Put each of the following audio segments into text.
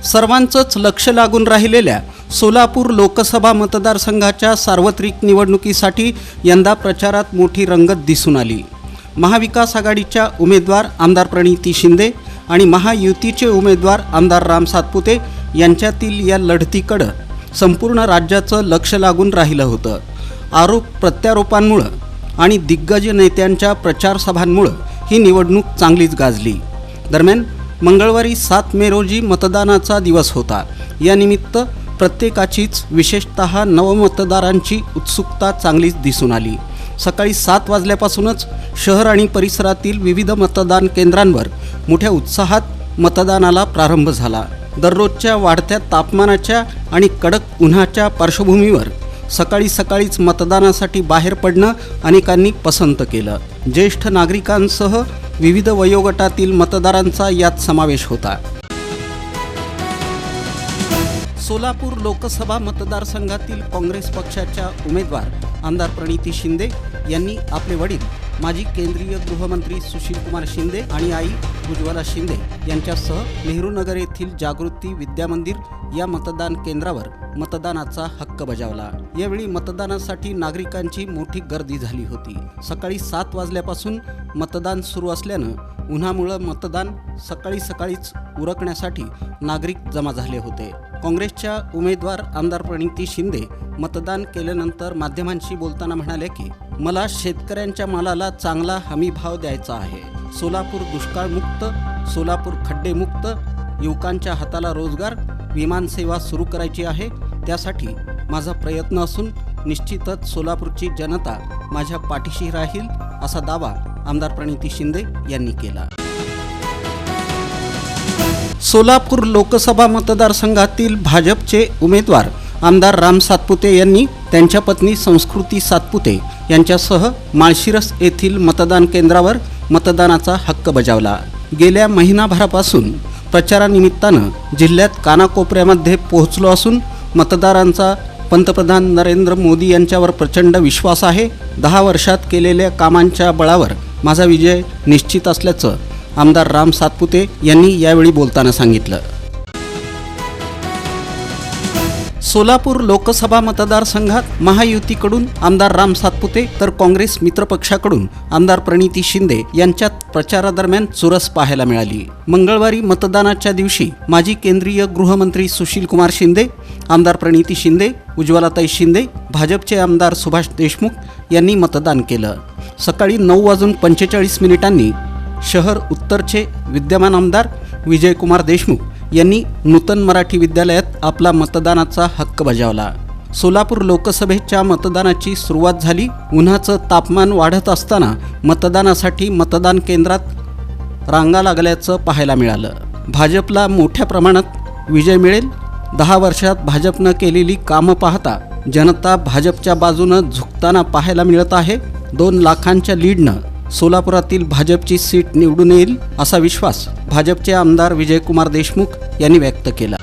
सर्वांचंच लक्ष लागून राहिलेल्या सोलापूर लोकसभा मतदारसंघाच्या सार्वत्रिक निवडणुकीसाठी यंदा प्रचारात मोठी रंगत दिसून आली। महाविकास आघाडीच्या उमेदवार आमदार प्रणिती शिंदे आणि महायुतीचे उमेदवार आमदार राम सातपुते यांच्यातील या लढतीकडे संपूर्ण राज्याचं लक्ष लागून राहिलं होतं। आरोप प्रत्यारोपांमुळे आणि दिग्गज नेत्यांच्या प्रचार सभांमुळे ही निवडणूक चांगलीच गाजली। दरम्यान मंगळवारी 7 मे रोजी मतदानाचा दिवस होता। या निमित्त प्रत्येकाचीच विशेषतः नवमतदारांची उत्सुकता चांगलीच दिसून आली। सकाळी 7 वाजल्यापासूनच शहर आणि परिसरातील विविध मतदान केंद्रांवर मोठ्या उत्साहात मतदानाला प्रारंभ झाला। दररोजच्या वाढत्या तापमानाच्या आणि कडक उन्हाच्या पार्श्वभूमीवर सकाळीच मतदानासाठी बाहेर पडणं अनेकांनी पसंत केलं। ज्येष्ठ नागरिकांसह विविध वयोगटातील मतदारांचा यात समावेश होता। सोलापूर लोकसभा मतदारसंघातील काँग्रेस पक्षाच्या उमेदवार आमदार प्रणिती शिंदे यांनी आपले वडील माजी केंद्रीय गृहमंत्री सुशीलकुमार शिंदे आणि आई उज्ज्वला शिंदे यांच्यासह नेहरूनगर येथील जागृती विद्यामंदिर या मतदान केंद्रावर मतदानाचा हक्क बजावला। यावेळी मतदानासाठी नागरिकांची मोठी गर्दी झाली होती। सकाळी 7 वाजल्यापासून मतदान सुरू असल्यानं उन्हामुळे मतदान सकाळीच उरकण्यासाठी नागरिक जमा झाले होते। काँग्रेसच्या उमेदवार आमदार प्रणिती शिंदे मतदान केल्यानंतर माध्यमांशी बोलताना म्हणाले की मला शेतकऱ्यांच्या मालाला चांगला हमी भाव द्यायचा आहे। सोलापूर दुष्काळमुक्त, सोलापूर खड्डेमुक्त, युवकांच्या हाताला रोजगार, विमानसेवा सुरू करायची आहे। त्यासाठी माझा प्रयत्न असून निश्चितच सोलापूरची जनता माझ्या पाठीशी राहील असा दावा आमदार प्रणिती शिंदे यांनी केला। सोलापूर लोकसभा मतदारसंघातील भाजपचे उमेदवार आमदार राम सातपुते यांनी त्यांच्या पत्नी संस्कृती सातपुते यांच्यासह माळशिरस येथील मतदान केंद्रावर मतदानाचा हक्क बजावला। गेल्या महिनाभरापासून प्रचारानिमित्तानं जिल्ह्यात कानाकोपऱ्यामध्ये पोहोचलो असून मतदारांचा पंतप्रधान नरेंद्र मोदी यांच्यावर प्रचंड विश्वास आहे। 10 वर्षात केलेल्या कामांच्या बळावर माझा विजय निश्चित असल्याचं आमदार राम सातपुते यांनी यावेळी बोलताना सांगितलं। सोलापूर लोकसभा मतदारसंघात महायुतीकडून आमदार राम सातपुते तर काँग्रेस मित्रपक्षाकडून आमदार प्रणिती शिंदे यांच्यात प्रचारादरम्यान चुरस पाहायला मिळाली। मंगळवारी मतदानाच्या दिवशी माजी केंद्रीय गृहमंत्री सुशीलकुमार शिंदे, आमदार प्रणिती शिंदे, उज्ज्वलाताई शिंदे, भाजपचे आमदार सुभाष देशमुख यांनी मतदान केलं। सकाळी 9:45 शहर उत्तरचे विद्यमान आमदार विजयकुमार देशमुख यांनी नूतन मराठी विद्यालयात आपला मतदानाचा हक्क बजावला। सोलापूर लोकसभेच्या मतदानाची सुरुवात झाली। उन्हाचं तापमान वाढत असताना मतदानासाठी मतदान केंद्रात रांगा लागल्याचं पाहायला मिळालं। भाजपला मोठ्या प्रमाणात विजय मिळेल। 10 वर्षात भाजपनं केलेली कामं पाहता जनता भाजपच्या बाजूनं झुकताना पाहायला मिळत आहे। 2 लाखांच्या लीडनं सोलापुरातील भाजपची सीट निवडून येईल असा विश्वास भाजपचे आमदार विजयकुमार देशमुख यांनी व्यक्त केला।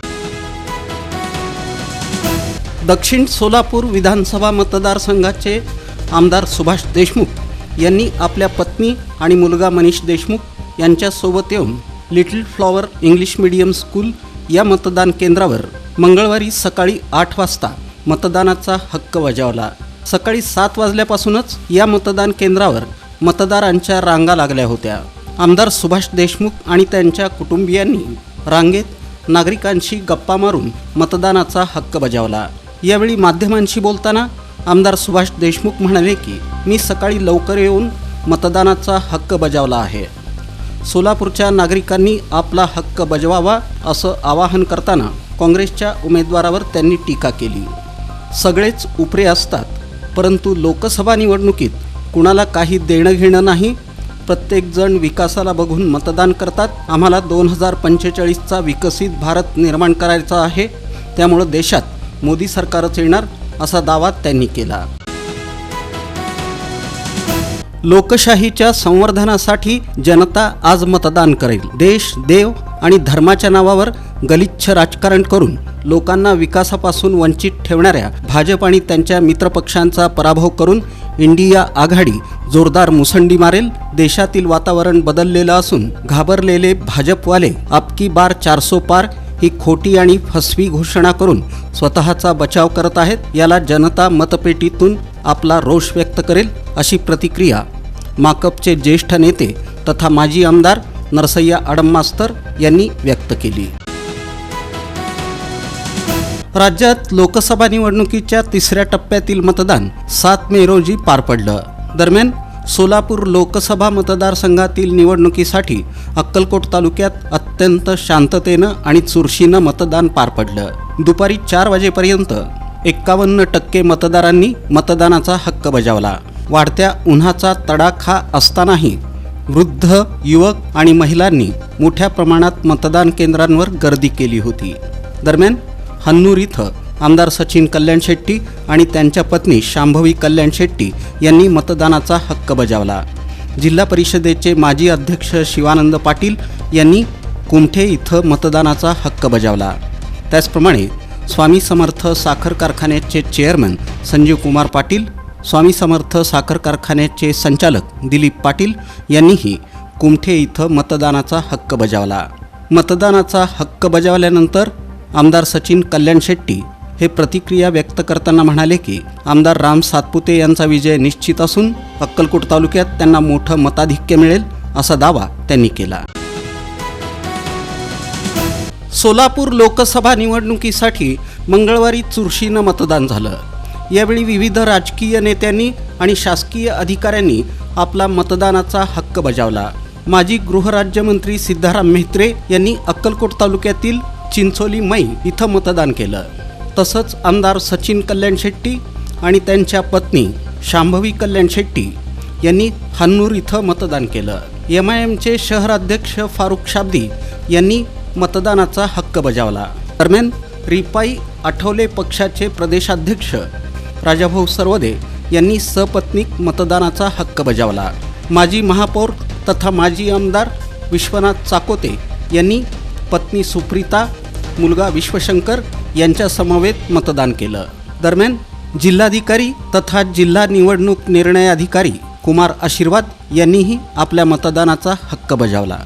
दक्षिण सोलापूर विधानसभा मतदारसंघाचे आमदार सुभाष देशमुख यांनी आपल्या पत्नी आणि मुलगा मनीष देशमुख यांच्यासोबत येऊन little flower English medium school या मतदान केंद्रावर मंगळवारी सकाळी 8 वाजता मतदानाचा हक्क बजावला। सकाळी 7 वाजल्यापासूनच या मतदान केंद्रावर मतदारांच्या रांगा लागल्या होत्या। आमदार सुभाष देशमुख आणि त्यांच्या कुटुंबियांनी रांगेत नागरिकांशी गप्पा मारून मतदानाचा हक्क बजावला। यावेळी माध्यमांशी बोलताना आमदार सुभाष देशमुख म्हणाले की मी सकाळी लवकर येऊन मतदानाचा हक्क बजावला आहे। सोलापूरच्या नागरिकांनी आपला हक्क बजवावा असं आवाहन करताना काँग्रेसच्या उमेदवारावर त्यांनी टीका केली। सगळेच उपरे असतात, परंतु लोकसभा निवडणुकीत कुणाला काही देणं घेणं नाही। प्रत्येकजण विकासाला बघून मतदान करतात। आम्हाला 2045चा विकसित भारत निर्माण करायचा आहे, त्यामुळे देशात मोदी सरकारच येणार असा दावा त्यांनी केला। लोकशाहीच्या संवर्धनासाठी जनता आज मतदान करेल। देश, देव आणि धर्माच्या नावावर गलिच्छ राजकारण करून लोकांना विकासापासून वंचित ठेवणाऱ्या भाजप आणि त्यांच्या मित्रपक्षांचा पराभव करून इंडिया आघाडी जोरदार मुसंडी मारेल। देशातील वातावरण बदललेलं असून घाबरलेले भाजपवाले अब की बार 400 पार ही खोटी आणि फसवी घोषणा करून स्वतःचा बचाव करत आहेत। याला जनता मतपेटीतून आपला रोष व्यक्त करेल, अशी प्रतिक्रिया माकपचे ज्येष्ठ नेते तथा माजी आमदार नरसय्या अडमास्तर यांनी व्यक्त केली। राज्यात लोकसभा निवडणुकीच्या तिसऱ्या टप्प्यातील मतदान 7 मे रोजी पार पडलं। दरम्यान सोलापूर लोकसभा मतदारसंघातील निवडणुकीसाठी अक्कलकोट तालुक्यात अत्यंत शांततेनं आणि चुरशीनं मतदान पार पडलं। दुपारी 4 वाजेपर्यंत 51% मतदारांनी मतदानाचा हक्क बजावला। वाढत्या उन्हाचा तडाखा असतानाही वृद्ध, युवक आणि महिलांनी मोठ्या प्रमाणात मतदान केंद्रांवर गर्दी केली होती। दरम्यान हन्नूर इथं आमदार सचिन कल्याण शेट्टी आणि त्यांच्या पत्नी शांभवी कल्याण शेट्टी यांनी मतदानाचा हक्क बजावला। जिल्हा परिषदेचे माजी अध्यक्ष शिवानंद पाटील यांनी कुमठे इथं मतदानाचा हक्क बजावला। त्याचप्रमाणे स्वामी समर्थ साखर कारखान्याचे चेअरमन संजीव कुमार पाटील, स्वामी समर्थ साखर कारखान्याचे संचालक दिलीप पाटील यांनीही कुमठे इथं मतदानाचा हक्क बजावला। मतदानाचा हक्क बजावल्यानंतर आमदार सचिन कल्याण शेट्टी हे प्रतिक्रिया व्यक्त करताना म्हणाले की आमदार राम सातपुते यांचा विजय निश्चित असून अक्कलकोट तालुक्यात त्यांना मोठं मताधिक्य मिळेल, असा दावा त्यांनी केला। सोलापूर लोकसभा निवडणुकीसाठी मंगळवारी चुरशीनं मतदान झालं। यावेळी विविध राजकीय नेत्यांनी आणि शासकीय अधिकाऱ्यांनी आपला मतदानाचा हक्क बजावला। माजी गृहराज्यमंत्री सिद्धाराम म्हेत्रे यांनी अक्कलकोट तालुक्यातील चिंचोली मै इथं मतदान केलं। तसंच आमदार सचिन कल्याण शेट्टी आणि त्यांच्या पत्नी शांभवी कल्याण शेट्टी यांनी हन्नूर इथं मतदान केलं। MIMचे शहराध्यक्ष फारुख शाब्दी यांनी मतदानाचा हक्क बजावला। दरम्यान रिपाई आठवले पक्षाचे प्रदेशाध्यक्ष राजाभाऊ सरवदे यांनी सपत्नीक मतदानाचा हक्क बजावला। माजी महापौर तथा माजी आमदार विश्वनाथ चाकोते यांनी पत्नी सुप्रीता, मुलगा विश्वशंकर यांच्या समवेत मतदान केलं। दरम्यान जिल्हाधिकारी तथा जिल्हा निवडणूक निर्णय अधिकारी कुमार आशीर्वाद यांनीही आपल्या मतदानाचा हक्क बजावला।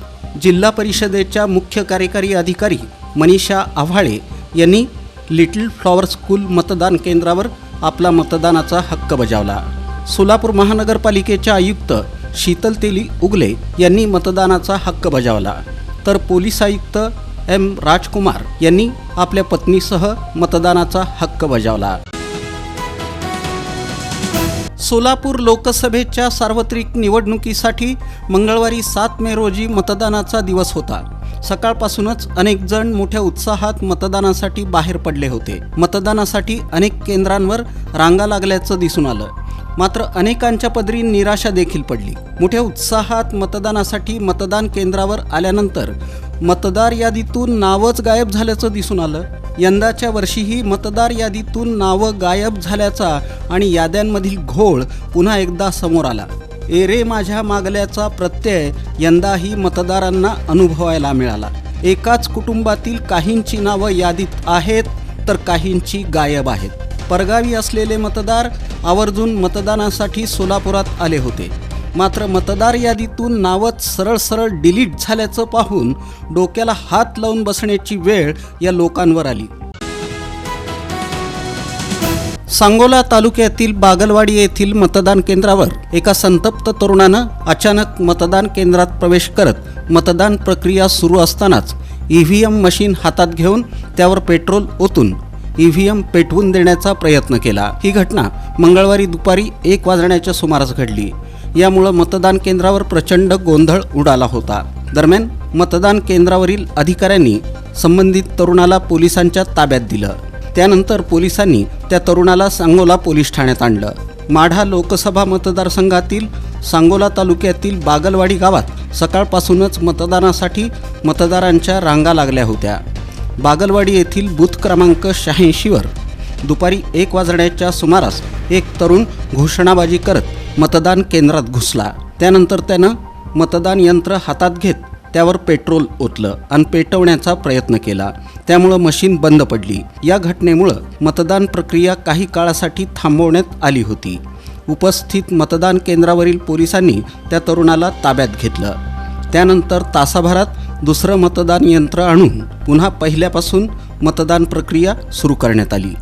जिल्हा परिषदेच्या मुख्य कार्यकारी अधिकारी मनीषा आव्हाळे यांनी लिटिल फ्लॉवर स्कूल मतदान केंद्रावर आपला मतदानाचा हक्क बजावला। सोलापूर महानगरपालिकेच्या आयुक्त शीतल तेली उगले यांनी मतदानाचा हक्क बजावला, तर पोलीस आयुक्त M राजकुमार यांनी आपल्या पत्नीसह मतदानाचा हक्क बजावला। सोलापूर लोकसभेच्या सार्वत्रिक निवडणुकीसाठी मंगळवारी 7 मे रोजी मतदानाचा दिवस होता। सकाळपासूनच अनेक जण मोठ्या उत्साहात मतदानासाठी बाहेर पडले होते। मतदानासाठी अनेक केंद्रांवर रांगा लागल्याचं दिसून आलं, मात्र अनेकांच्या पदरी निराशा देखील पडली। मोठ्या उत्साहात मतदानासाठी मतदान केंद्रावर आल्यानंतर मतदार यादीतून नावच गायब झाल्याचं दिसून आलं। यंदाच्या वर्षीही मतदार यादीतून नावं गायब झाल्याचा आणि याद्यांमधील घोळ पुन्हा एकदा समोर आला। रे माझ्या मागल्याचा प्रत्यय यंदाही मतदारांना अनुभवायला मिळाला। एकाच कुटुंबातील काहींची नावं यादीत आहेत तर काहींची गायब आहेत। परगावी असलेले मतदार आवर्जून मतदानासाठी सोलापुरात आले होते, मात्र मतदार यादीतून नावच सरळ डिलीट झाल्याचं पाहून डोक्याला हात लावून बसण्याची वेळ या लोकांवर आली। सांगोला तालुक्यातील बागलवाडी येथील मतदान केंद्रावर एका संतप्त तरुणानं अचानक मतदान केंद्रात प्रवेश करत मतदान प्रक्रिया सुरू असतानाच EVM मशीन हातात घेऊन त्यावर पेट्रोल ओतून EVM पेटवून देण्याचा प्रयत्न केला। ही घटना मंगळवारी दुपारी 1 वाजण्याच्या सुमारास घडली। यामुळे मतदान केंद्रावर प्रचंड गोंधळ उडाला होता। दरम्यान मतदान केंद्रावरील अधिकाऱ्यांनी संबंधित तरुणाला पोलिसांच्या ताब्यात दिलं। त्यानंतर पोलिसांनी त्या तरुणाला सांगोला पोलीस ठाण्यात आणलं। माढा लोकसभा मतदारसंघातील सांगोला तालुक्यातील बागलवाडी गावात सकाळपासूनच मतदानासाठी मतदारांच्या रांगा लागल्या होत्या। बागलवाडी येथील बूथ क्रमांक 86 वर दुपारी 1 वाजण्याच्या सुमारास एक तरुण घोषणाबाजी करत मतदान केंद्रात घुसला। त्यानंतर त्यानं मतदान यंत्र हातात घेत त्यावर पेट्रोल ओतलं आणि पेटवण्याचा प्रयत्न केला। त्यामुळे मशीन बंद पडली। या घटनेमुळे मतदान प्रक्रिया काही काळासाठी थांबवण्यात आली होती। उपस्थित मतदान केंद्रावरील पोलिसांनी त्या तरुणाला ताब्यात घेतलं। त्यानंतर तासाभरात दुसरं मतदान यंत्र आणून पुन्हा पहिल्यापासून मतदान प्रक्रिया सुरू करण्यात आली.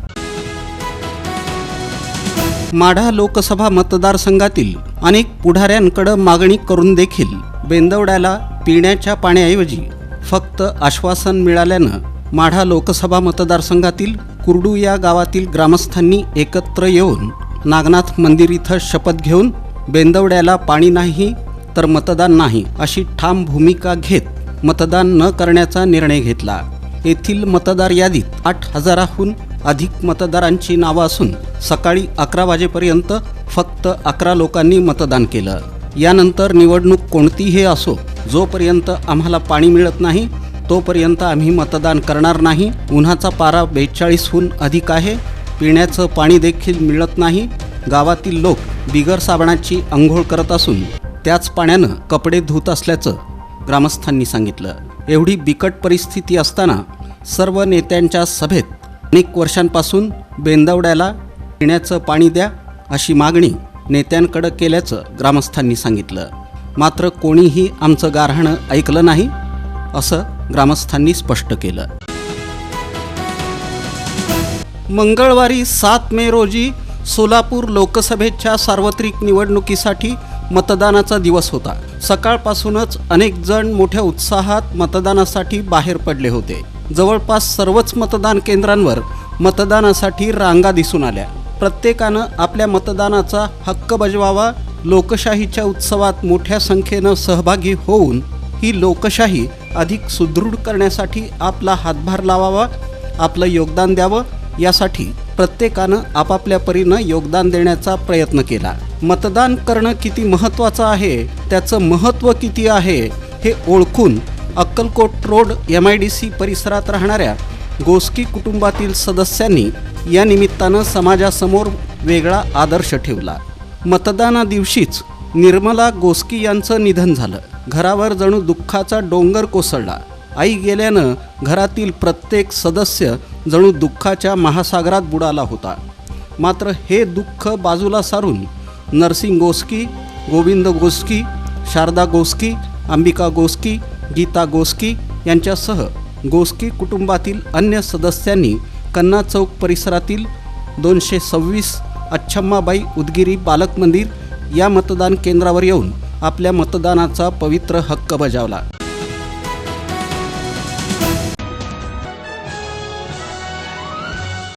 माढा लोकसभा मतदारसंघातील अनेक पुढाऱ्यांकडे मागणी करून देखील बेंदवड्याला पिण्याच्या पाण्याऐवजी फक्त आश्वासन मिळाल्यानं माढा लोकसभा मतदारसंघातील कुर्डू या गावातील ग्रामस्थांनी एकत्र येऊन नागनाथ मंदिर इथं शपथ घेऊन बेंदवड्याला पाणी नाही तर मतदान नाही अशी ठाम भूमिका घेत मतदान न करण्याचा निर्णय घेतला. येथील मतदार यादीत 8,000हून अधिक मतदारांची नावं असून सकाळी 11 वाजेपर्यंत फक्त 11 लोकांनी मतदान केलं. यानंतर निवडणूक कोणतीही असो, जोपर्यंत आम्हाला पाणी मिळत नाही तोपर्यंत आम्ही मतदान करणार नाही. उन्हाचा पारा 42हून अधिक आहे. पिण्याचं पाणी देखील मिळत नाही. गावातील लोक बिगर साबणाची अंघोळ करत असून त्याच पाण्यानं कपडे धुत असल्याचं ग्रामस्थांनी सांगितलं. एवढी बिकट परिस्थिती असताना सर्व नेत्यांच्या सभेत अनेक वर्षांपासून बेंदवड्याला पिण्याचं पाणी द्या अशी मागणी नेत्यांकडे केल्याचं ग्रामस्थांनी सांगितलं. मात्र कोणीही आमचं गाऱ्हाणं ऐकलं नाही असं ग्रामस्थांनी स्पष्ट केलं. मंगळवारी 7 मे रोजी सोलापूर लोकसभेच्या सार्वत्रिक निवडणुकीसाठी मतदानाचा दिवस होता. सकाळपासूनच अनेक जण मोठ्या उत्साहात मतदानासाठी बाहेर पडले होते. जवळपास सर्वच मतदान केंद्रांवर मतदानासाठी रांगा दिसून आल्या. प्रत्येकानं आपल्या मतदानाचा हक्क बजवावा. लोकशाहीच्या उत्सवात मोठ्या संख्येनं सहभागी होऊन ही लोकशाही अधिक सुदृढ करण्यासाठी आपला हातभार लावावा, आपलं योगदान द्यावं. यासाठी प्रत्येकानं आपापल्या परीनं योगदान देण्याचा प्रयत्न केला. मतदान करणं किती महत्त्वाचं आहे, त्याचं महत्त्व किती आहे हे ओळखून अक्कलकोट रोड MIDC परिसरात राहणाऱ्या गोस्की कुटुंबातील सदस्यांनी या निमित्तानं समाजासमोर वेगळा आदर्श ठेवला. मतदाना दिवशीच निर्मला गोस्की यांचं निधन झालं. घरावर जणू दुःखाचा डोंगर कोसळला. आई गेल्यानं घरातील प्रत्येक सदस्य जणू दुःखाच्या महासागरात बुडाला होता. मात्र हे दुःख बाजूला सारून नरसिंग गोस्की, गोविंद गोस्की, शारदा गोस्की, अंबिका गोस्की, गीता गोस्की यांच्यासह गोस्की कुटुंबातील अन्य सदस्यांनी कन्ना चौक परिसरातील 226 अच्छम्माबाई उदगिरी बालक मंदिर या मतदान केंद्रावर येऊन आपल्या मतदानाचा पवित्र हक्क बजावला.